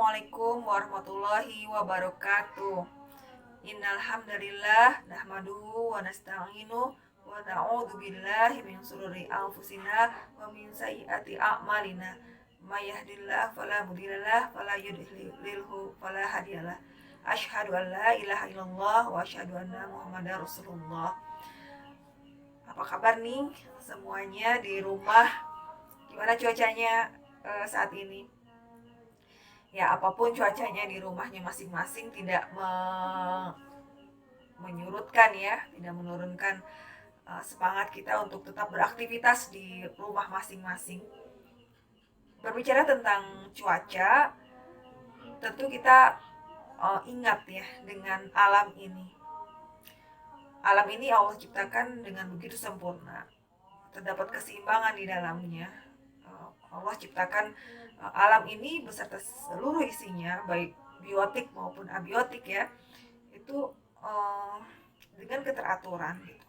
Assalamualaikum warahmatullahi wabarakatuh. Innal hamdalillah nahmaduhu wa nasta'inuhu wa na'udzu billahi min shururi anfusina wa min sayyiati a'malina. May yahdihillahu fala mudhillalah wa la yudhlilhu fala hadiyalah. Asyhadu an la ilaha illallah wa asyhadu anna Muhammadar Rasulullah. Apa kabar nih semuanya di rumah? Gimana cuacanya saat ini? Ya, apapun cuacanya di rumahnya masing-masing tidak menyurutkan ya, tidak menurunkan semangat kita untuk tetap beraktivitas di rumah masing-masing. Berbicara tentang cuaca, tentu kita ingat ya dengan alam ini. Alam ini Allah ciptakan dengan begitu sempurna. Terdapat keseimbangan di dalamnya. Allah ciptakan alam ini beserta seluruh isinya, baik biotik maupun abiotik ya, itu dengan keteraturan gitu,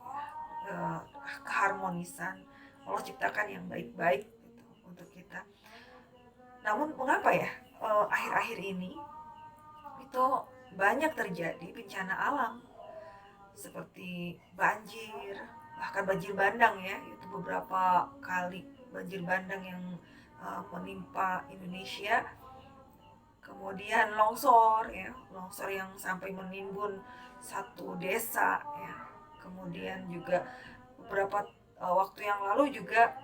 keharmonisan. Allah ciptakan yang baik-baik gitu untuk kita. Namun mengapa ya akhir-akhir ini itu banyak terjadi bencana alam seperti banjir, bahkan banjir bandang ya, itu beberapa kali banjir bandang yang menimpa Indonesia. Kemudian longsor ya, longsor yang sampai menimbun satu desa ya. Kemudian juga beberapa waktu yang lalu juga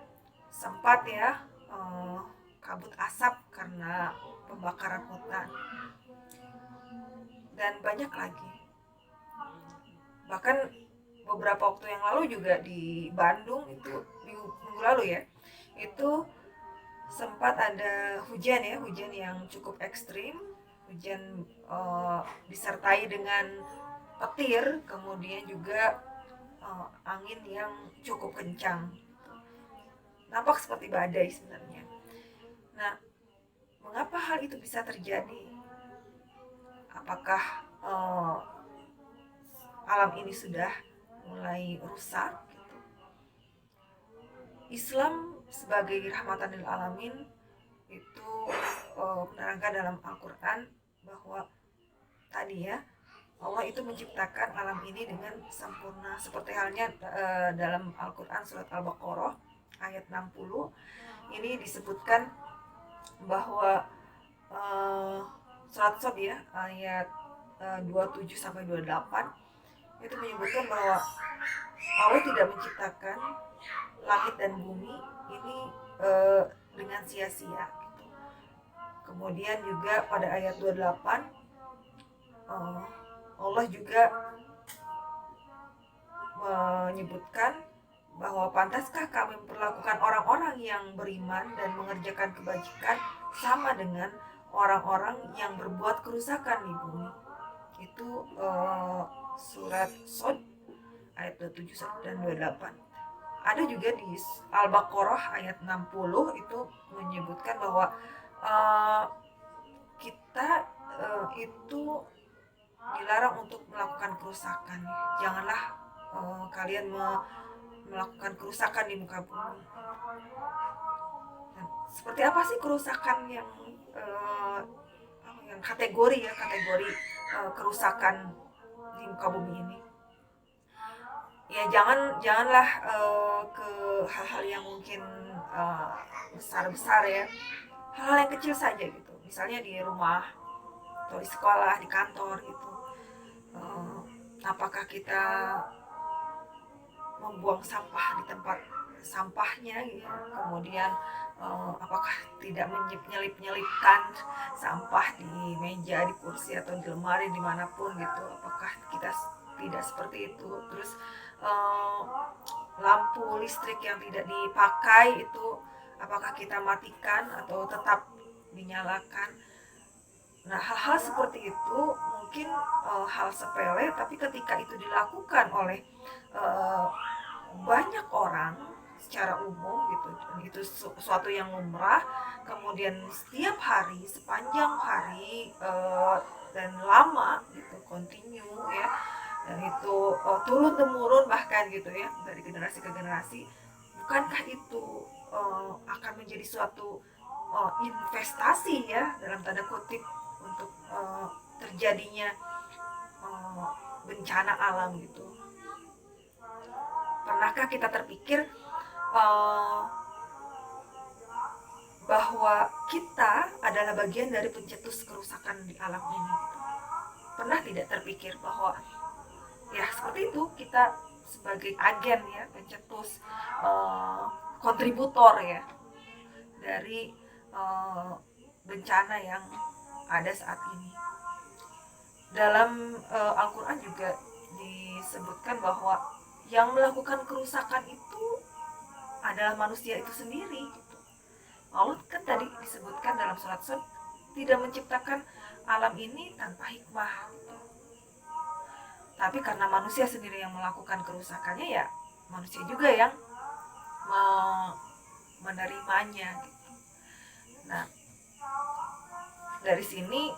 sempat ya kabut asap karena pembakaran hutan, dan banyak lagi. Bahkan beberapa waktu yang lalu juga di Bandung itu minggu lalu ya, itu sempat ada hujan ya, hujan yang cukup ekstrim, hujan disertai dengan petir, kemudian juga angin yang cukup kencang, nampak seperti badai sebenarnya. Nah, mengapa hal itu bisa terjadi? Apakah alam ini sudah mulai rusak gitu? Islam sebagai rahmatan lil alamin itu menerangkan dalam Al-Quran bahwa tadi ya, Allah itu menciptakan alam ini dengan sempurna, seperti halnya dalam Al-Quran surat Al-Baqarah ayat 60 ini disebutkan bahwa surat Shad ya ayat 27 sampai 28 itu menyebutkan bahwa Allah tidak menciptakan langit dan bumi ini dengan sia-sia gitu. Kemudian juga pada ayat 28 Allah juga menyebutkan bahwa pantaskah kami memperlakukan orang-orang yang beriman dan mengerjakan kebajikan sama dengan orang-orang yang berbuat kerusakan di bumi. Itu surat Shad ayat 27 dan 28. Ada juga di Al-Baqarah ayat 60 itu menyebutkan bahwa kita itu dilarang untuk melakukan kerusakan. Janganlah kalian melakukan kerusakan di muka bumi. Dan seperti apa sih kerusakan yang kategori kerusakan di muka bumi ini? Ya janganlah ke hal-hal yang mungkin besar-besar ya, hal-hal yang kecil saja gitu, misalnya di rumah atau di sekolah, di kantor gitu. Apakah kita membuang sampah di tempat sampahnya gitu, kemudian apakah tidak menyelip-nyelipkan sampah di meja, di kursi atau di lemari dimanapun gitu, apakah kita tidak seperti itu. Terus lampu listrik yang tidak dipakai itu apakah kita matikan atau tetap dinyalakan. Nah, hal-hal seperti itu mungkin hal sepele, tapi ketika itu dilakukan oleh banyak orang secara umum gitu, dan itu suatu yang lumrah, kemudian setiap hari, sepanjang hari dan lama gitu, continue ya, dan itu turun temurun bahkan gitu ya, dari generasi ke generasi, bukankah itu akan menjadi suatu investasi ya dalam tanda kutip terjadinya bencana alam gitu. Pernahkah kita terpikir bahwa kita adalah bagian dari pencetus kerusakan di alam ini? Pernah tidak terpikir bahwa ya seperti itu, kita sebagai agen ya, pencetus, kontributor ya dari bencana yang ada saat ini. Dalam Al-Quran juga disebutkan bahwa yang melakukan kerusakan itu adalah manusia itu sendiri gitu. Allah kan tadi disebutkan dalam surat Sad, tidak menciptakan alam ini tanpa hikmah gitu. Tapi karena manusia sendiri yang melakukan kerusakannya, ya manusia juga yang menerimanya gitu. Nah, dari sini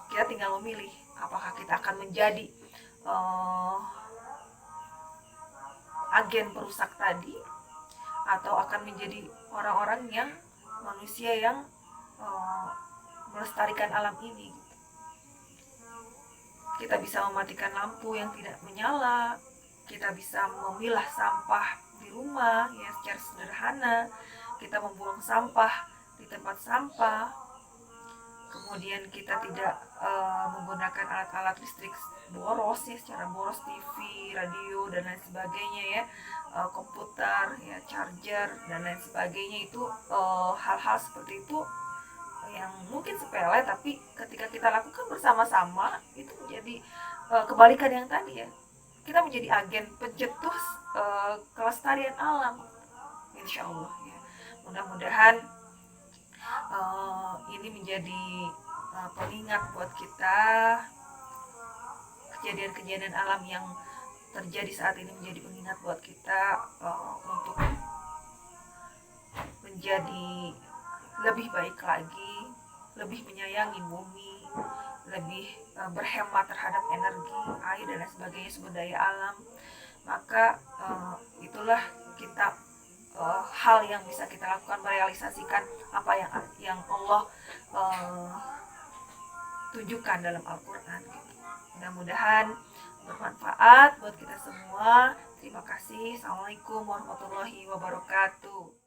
kita tinggal memilih apakah kita akan menjadi agen perusak tadi, atau akan menjadi orang-orang yang manusia yang melestarikan alam ini. Kita bisa mematikan lampu yang tidak menyala, kita bisa memilah sampah di rumah ya secara sederhana, kita membuang sampah di tempat sampah, kemudian kita tidak menggunakan alat-alat listrik boros ya, secara boros, TV, radio dan lain sebagainya ya, komputer ya, charger dan lain sebagainya. Itu hal-hal seperti itu yang mungkin sepele, tapi ketika kita lakukan bersama-sama itu menjadi kebalikan yang tadi ya, kita menjadi agen pencetus kelestarian alam, insya Allah ya. Mudah-mudahan ini menjadi pengingat buat kita, kejadian-kejadian alam yang terjadi saat ini menjadi pengingat buat kita untuk menjadi lebih baik lagi, lebih menyayangi bumi, lebih berhemat terhadap energi, air dan lain sebagainya, sumber daya alam. Maka itulah kita hal yang bisa kita lakukan, merealisasikan apa yang Allah tunjukkan dalam Al-Quran gitu. Mudah-mudahan bermanfaat buat kita semua. Terima kasih. Assalamualaikum warahmatullahi wabarakatuh.